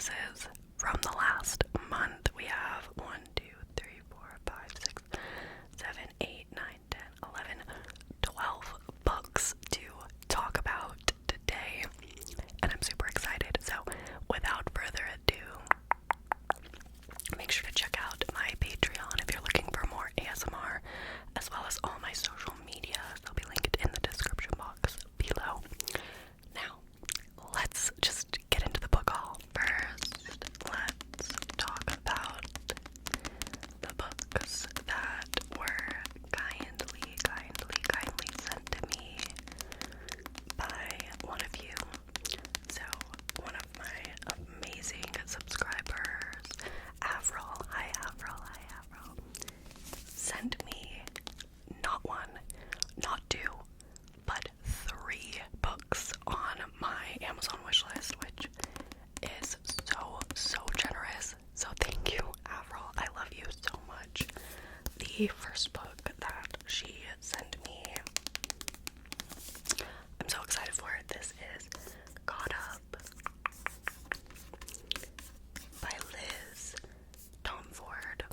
purchases from the last month. We have 1, 2, 3, 4, 5, 6, 7, 8, 9, 10, 11, 12 books to talk about today, and I'm super excited. So without further ado, make sure to check out my Patreon if you're looking for more ASMR, as well as all my social media. They'll be linked in the description box below. Now, let's just get into the book haul. First, let's talk about the books that were kindly sent to me by one of you. So, one of my amazing subscribers, Avril, hi Avril, sent me not one, not two, but 3 books on my Amazon wishlist, which is so generous. So thank you, Avril. I love you so much. The first book that she sent me, I'm so excited for it. This is Caught Up by Liz Tomford.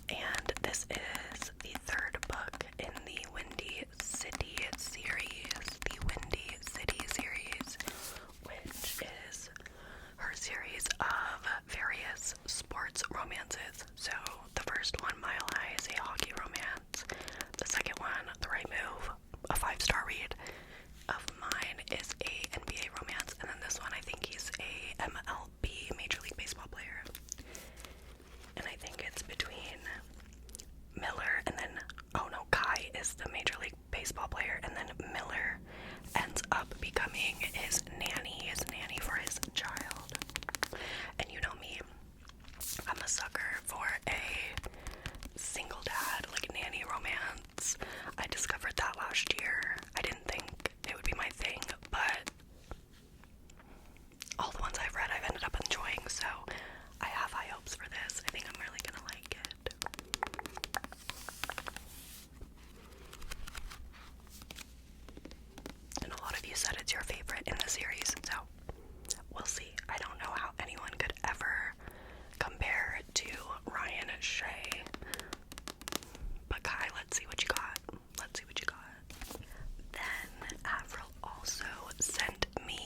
And this is the 3rd book in the Windy City series. The Windy City series, which is her series of various sports romances. So the first one, Mile High, is a hockey romance. The second one, The Right Move, a 5-star read of mine, is a NBA romance. And then this one, I think he's a MLB, Major League Baseball player. And I think it's between Miller and then, oh no, Kai is the Major League Baseball player, and then Miller ends up becoming his nanny for his child. And you know me, I'm a sucker for a single dad, like nanny romance. I discovered that last year. I didn't think it would be my thing, but all the ones I've read I've ended up enjoying, so I have high hopes for this. I think I'm really gonna like it. And a lot of you said it's your favorite in the series, so we'll see. I don't know how anyone could ever compare to Ryan Shea. But Kai, let's see what you got. Let's see what you got. Then Avril also sent me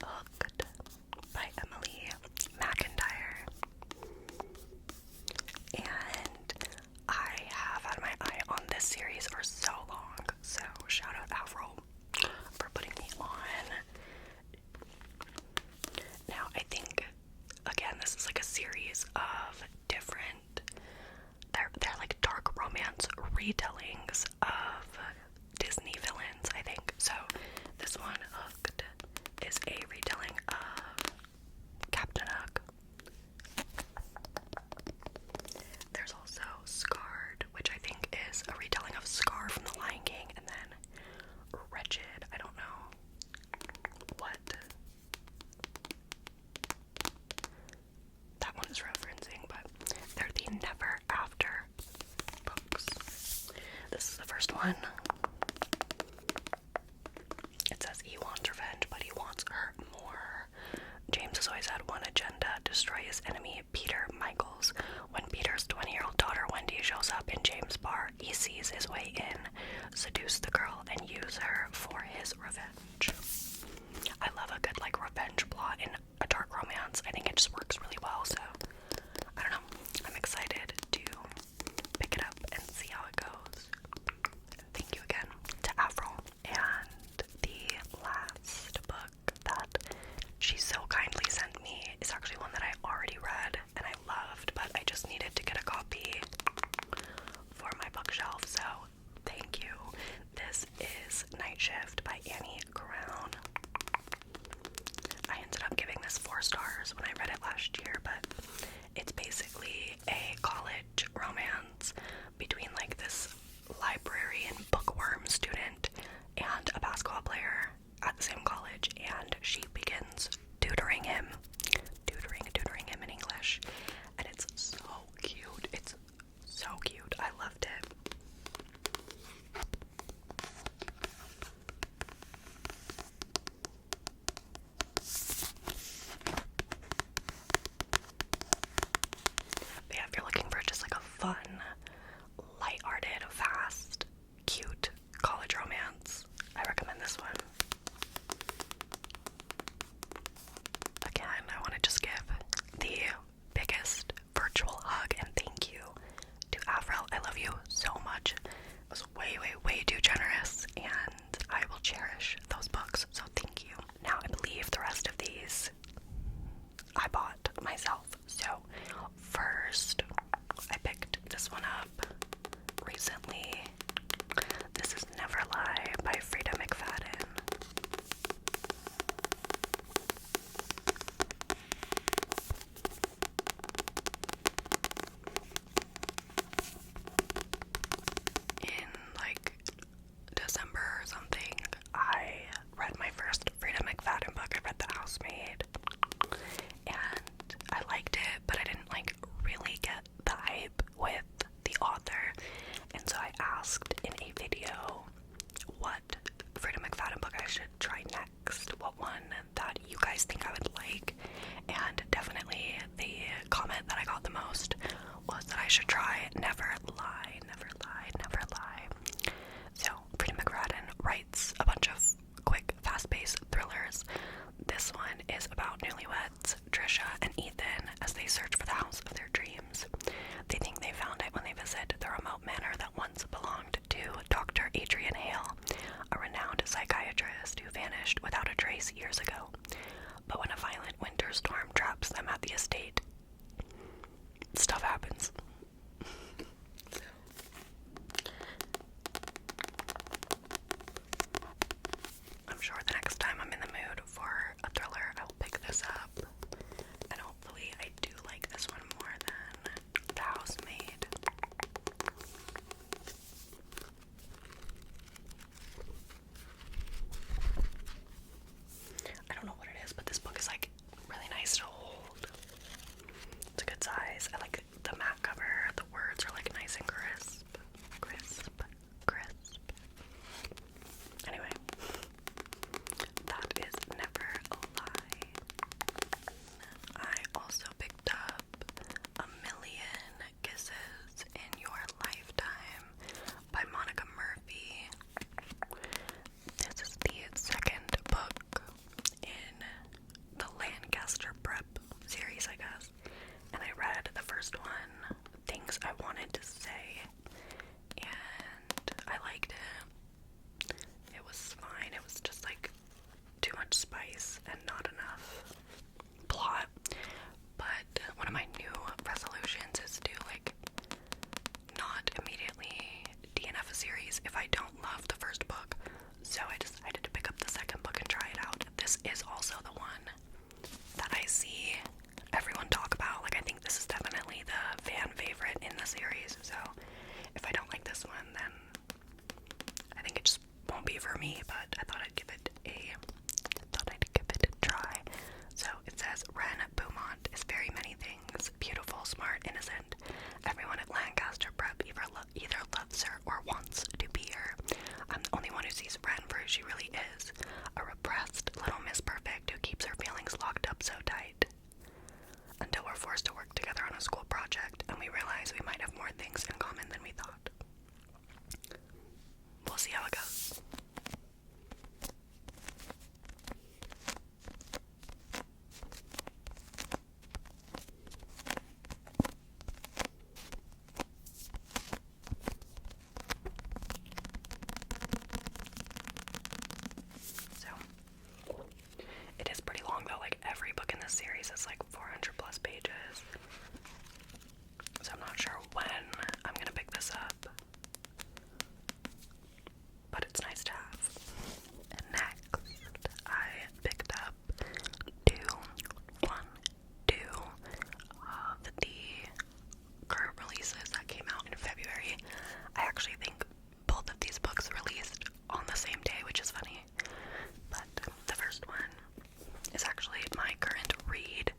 Hooked by Emily McIntyre. And I have had my eye on this series for so long. So shout out Avril for putting me on. Now I think, again, this is like a series of different, they're like dark romance retellings of Disney villains, I think. So this one, Hooked, is a retelling of Captain Hook. There's also Scarred, which I think is a retelling of Scar from The Lion King, and then Wretched, I don't know what that one is referencing, but they're the Never After books. This is the first one. It says he wants revenge, but he wants her more. James has always had one agenda: destroy his enemy, Peter Michaels. When Peter's 20-year-old daughter Wendy shows up in James' bar, he sees his way in, seduce the girl, and use her for his revenge. I love a good like revenge plot in a dark romance. I think it just works really well, so I don't know. I'm excited to pick it up and see how it goes. Thank you again to Avril. And the last book that she so kindly sent me is actually one that I already read and I loved, but I just needed to get a copy for my bookshelf, so thank you. This is Night Shift by Annie Crown. I ended up giving this 4 stars when I read it last year, but it's basically a college romance between like this library and bookworm student and a basketball player at the same college, and she begins tutoring him in English, and it's so cute. It's so cute. I loved it. myself. So first, I picked this one up recently. This is Never Lie by Frida McFadden. In like December or something, I read my first Frida McFadden book. I read The Housemaid, and I liked it, but I didn't like really get the hype with the author, and so I asked in a video what Frida McFadden book I should try next, what one that you guys think I would like, and definitely the comment that I got the most was that I should try Never Lie, Never Lie, Never Lie. So Frida McFadden writes a bunch of quick, fast-paced thrillers. This one is about newlyweds, Trisha and Ethan, as they search for the house of their dreams. They think they found it when they visit the remote manor that once belonged to Dr. Adrian Hale, a renowned psychiatrist who vanished without a trace years ago. But when a violent winter storm traps them at the estate, stuff happens. I'm sure the next time I'm in the mood for a thriller, I will pick this up, and hopefully I do like this one more than The Housemaid. I don't know what it is, but this book is like really nice to hold. It's a good size. I like the matte cover. The words are like nice and crisp. Crisp. Crisp. Anyway, that is Never Lie. I also picked up A Million Kisses in Your Lifetime by Monica Murphy. This is the second book in the Lancaster Prep series, I guess. And I read the first one, Things I Wanted to Say, and I liked it. It was fine. It was just like too much spice and not enough plot. But one of my new resolutions is to like not immediately DNF a series if I don't love the first book. So I decided to pick up the second book and try it out. This is also the one that I see everyone talk about. Like, I think this is definitely the fan favorite in the series. So if I don't like this one, then I think it just won't be for me. But I thought I'd give it a try. So it says, Ren Beaumont is very many things: beautiful, smart, innocent. Everyone at Lancaster Prep either loves her or wants to be her. I'm the only one who sees Ren for who she really is, a repressed little Miss Perfect who keeps her feelings locked up so tight. Until we're forced to work together on a school project, and we realize we might have more things in common than we thought. We'll see how it goes. It is pretty long though, like every book in this series is like 400 plus pages. So I'm not sure when I'm gonna pick this up, but it's nice to have. And next, I picked up two of the current releases that came out in February. I actually think both of these books released on the same day, which is funny. But the first one is actually my current read.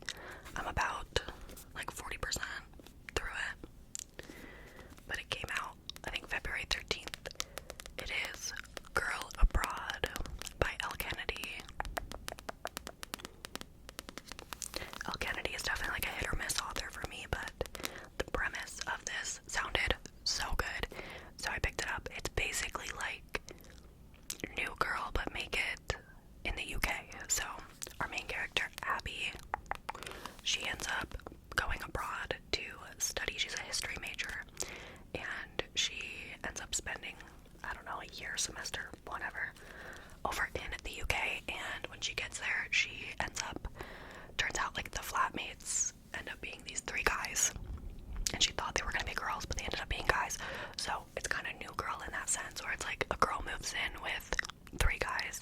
guys. So it's kind of New Girl in that sense, where it's like a girl moves in with 3 guys.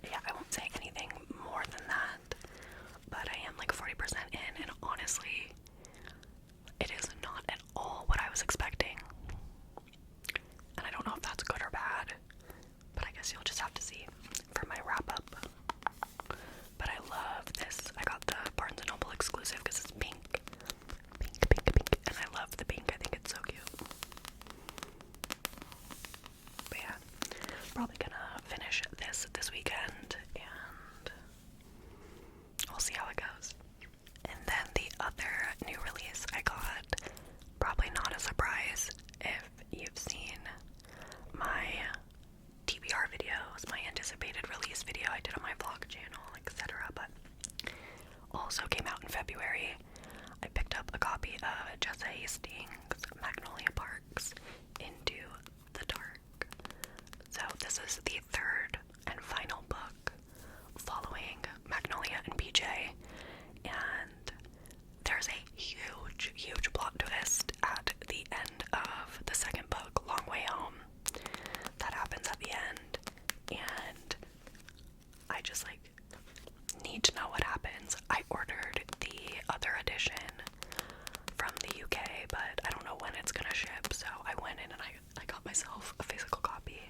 Yeah, I won't say anything more than that, but I am like 40% in, and honestly, it is not at all what I was expecting. And I don't know if that's good or bad, but I guess you'll just have to see for my wrap up. But I love this. I got the Barnes & Noble exclusive because it's pink. Pink, pink, pink. And I love the pink. I think it's so cute. But yeah, probably gonna finish this weekend, and we'll see how it goes. And then the other new release I got, probably not a surprise if you've seen my TBR videos, my anticipated release video I did on my vlog channel, etc. But also came out in February. I picked up a copy of Jessa Hastings' Magnolia Parks Into the Dark. So this is the third and final book following Magnolia and PJ, and there's a huge, huge plot twist at the end of the second book, Long Way Home, that happens at the end, and I just like need to know what happens. I ordered the other edition from the UK, but I don't know when it's gonna ship, so I went in and I got myself a physical copy,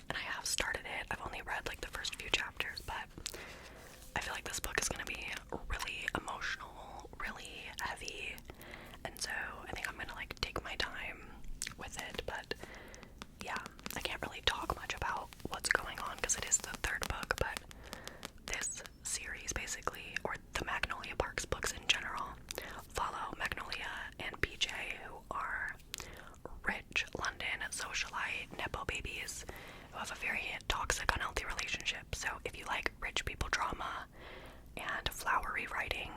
and I have started it. I've only read like the first few chapters, but I feel like this book is gonna be really emotional, really heavy, and so I think I'm gonna like take my time with it. But yeah, I can't really talk much about what's going on because it is the third book, but this series basically, or the Magnolia Parks books in general, follow Magnolia and PJ, who are rich London socialite nepo babies who have a very toxic, unhealthy relationship. So if you like rich people drama and flowery writing,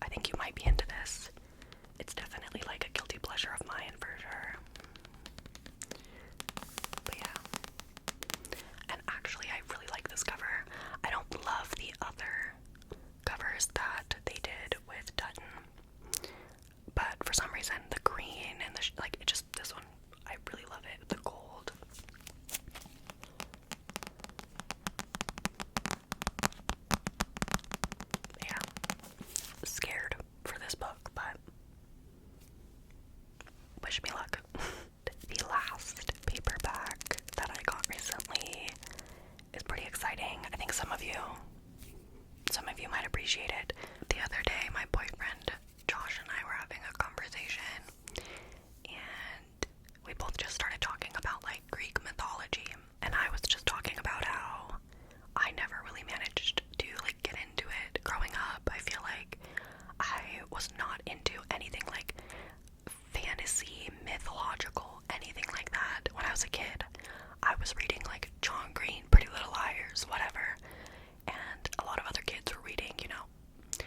I think you might be into this. It's definitely like a guilty pleasure of mine for sure. But yeah. And actually, I really like this cover. I don't love the other covers that they did with Dutton, but for some reason the green and the like, it just, this one, I really love it. The gold. Yeah, scared for this book, but wish me luck. The last paperback that I got recently is pretty exciting. I think some of you might appreciate it. The other day, my boyfriend Josh and I were having a conversation, and we both just started talking about like Greek mythology, and I was just talking about how I never really managed to like get into it growing up. I feel like I was not into anything like fantasy, mythological, anything like that when I was a kid. I was reading like John Green, Pretty Little Liars, whatever, and a lot of other kids were reading, you know,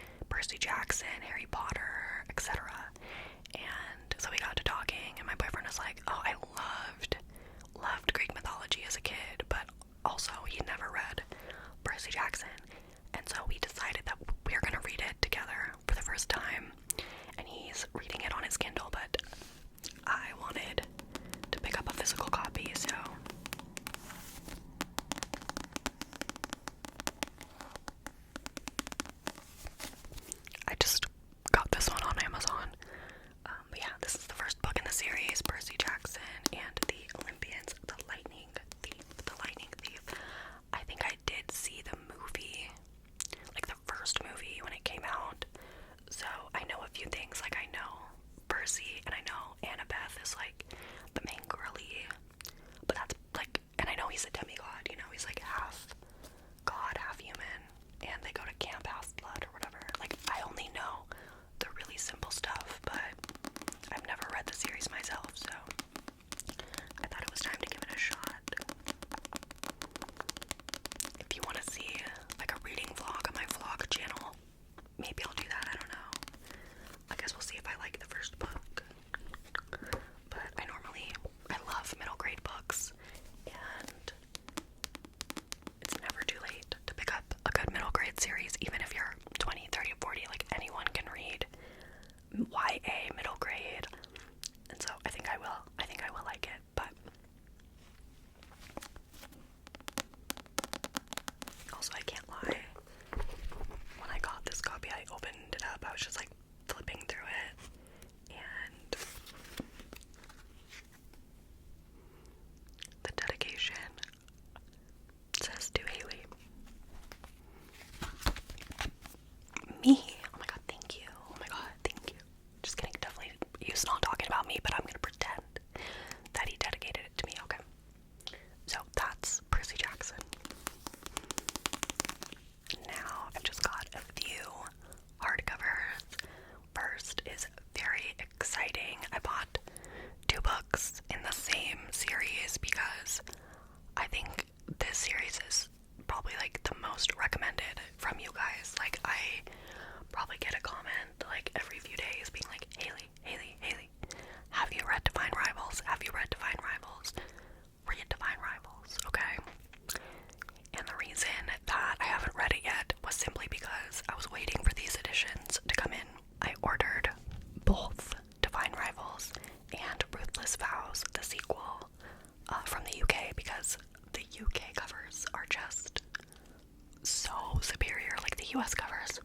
US covers,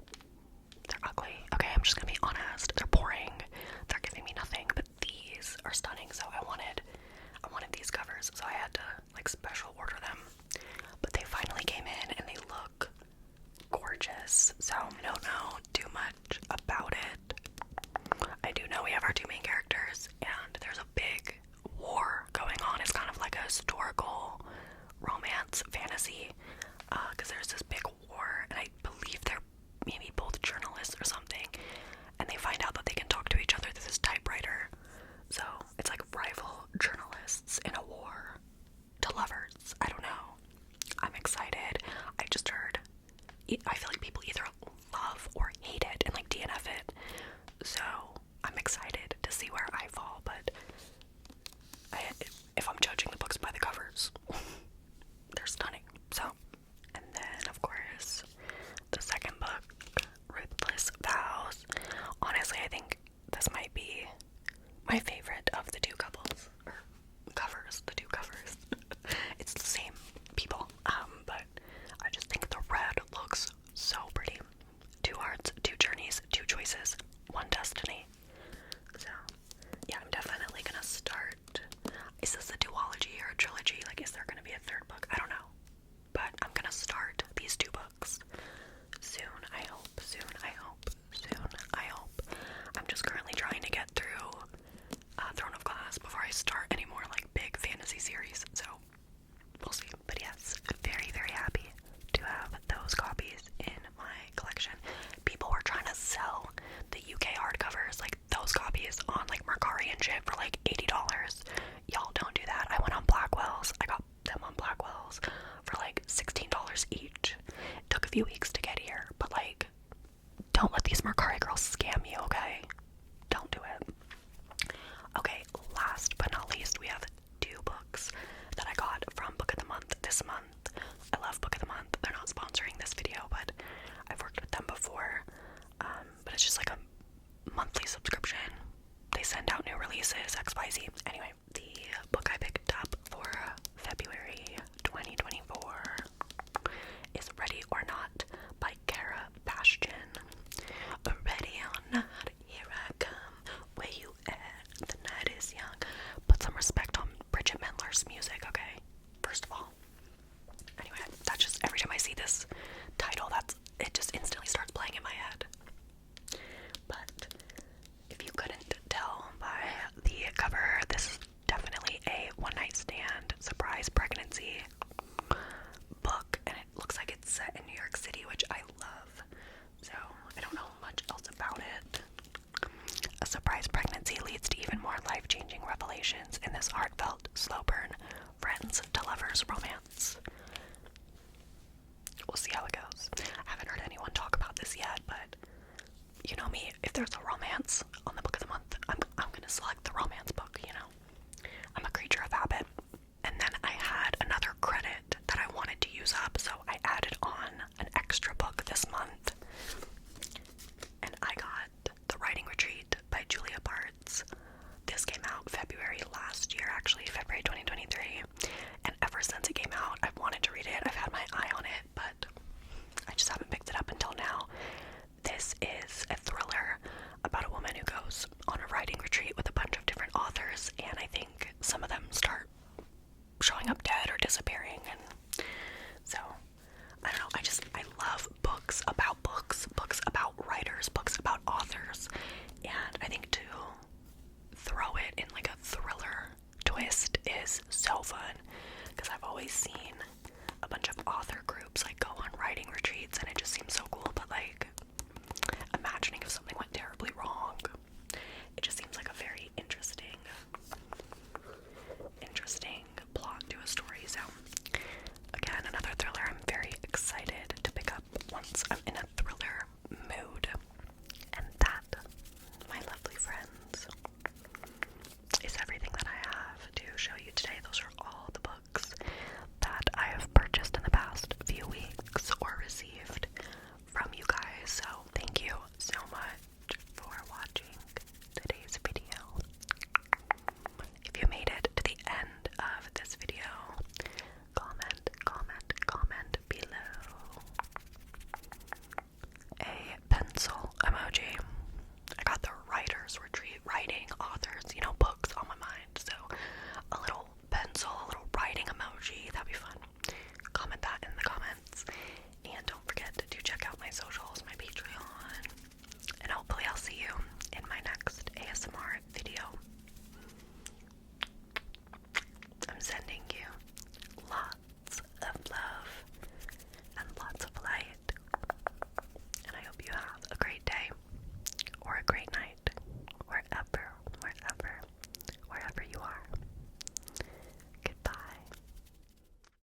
they're ugly. Okay, I'm just gonna be honest. They're boring. They're giving me nothing. But these are stunning. So I wanted these covers. So I had to like special order them. But they finally came in and they look gorgeous. So I don't know too much about it. I do know we have our two main characters, and there's a big war going on. It's kind of like a historical romance fantasy, because there's this big war, and I believe they're maybe both journalists or something, and they find out that they can talk to each other through this typewriter. So it's like rival journalists in a war to lovers. I don't know. I'm excited. I just heard, I feel like people either love or hate it and like DNF it. So I'm excited to see where I fall, but if I'm judging the books by the covers, they're stunning. So, and then of course, the second book, Ruthless Vows. Honestly, I think this might be my favorite of the two couples, or covers, the two covers. It's the same people, but I just think the red looks so pretty. Two hearts, two journeys, two choices, one destiny. So, yeah, I'm definitely gonna start. Is this a duology or a trilogy? Like, is there gonna be a third book? I don't know. But I'm gonna start these two books soon, I hope. Soon, I hope. Soon, I hope. I'm just currently trying to get through Throne of Glass before I start any more, like, big fantasy series. So, we'll see. But yes, very, very happy to have those copies in my collection. People were trying to sell the UK hardcovers, like those copies, on like Mercari and shit for like $80. Y'all don't do that. I went on Blackwell's. I got them on Blackwell's for like $16 each. It took a few weeks to get here, but like, don't let these Mercari girls scam you, okay? Don't do it. Okay, last but not least, we have two books that I got from Book of the Month this month. I love Book of the Month. They're not sponsoring this video, but I've worked with them before. But it's just like a monthly subscription. They send out new releases, XYZ. Anyway, the book I picked up for February 2024 is Ready or Not by Kara Bastion. Ready or not, here I come. Where you at? The night is young. Put some respect on Bridget Mendler's music, okay? First of all. Anyway, that's just, every time I see this title, it just instantly starts playing in my head. But if you couldn't tell by the cover, this is definitely a one-night stand surprise pregnancy book, and it looks like it's set in New York City, which I love. So I don't know much else about it. A surprise pregnancy leads to even more life-changing revelations in this heartfelt, slow-burn, friends to lovers romance. We'll see how it goes. I haven't heard anyone talk about this yet, but you know me, if there's a romance,